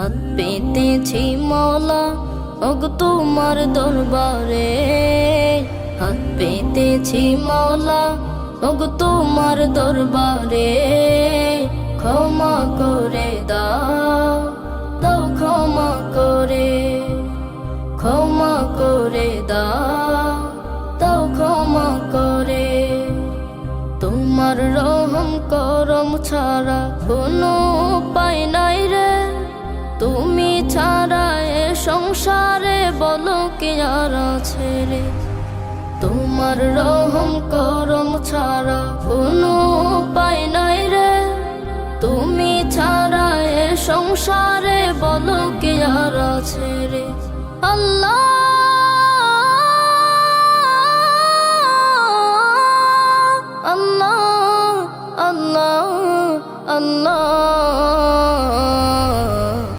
হাত পেতেছি মওলা ওগো তোমার দরবারে, হাত পেতেছি মওলা ওগো তোমার দরবারে। ক্ষমা করে দাও, দাও ক্ষমা করে, ক্ষমা করে দাও, দাও ক্ষমা করে। তোমার রহম করম ছাড়া কোনো উপায় নাই রে, তুমি ছাড়া এ সংসারে বলো কি আর আছে রে। তোমার রহম করম ছাড়া কোনো উপায় নাই রে, তুমি ছাড়া এ সংসারে বলো কি আর আছে রে। আল্লাহ আল্লাহ আল্লাহ আল্লাহ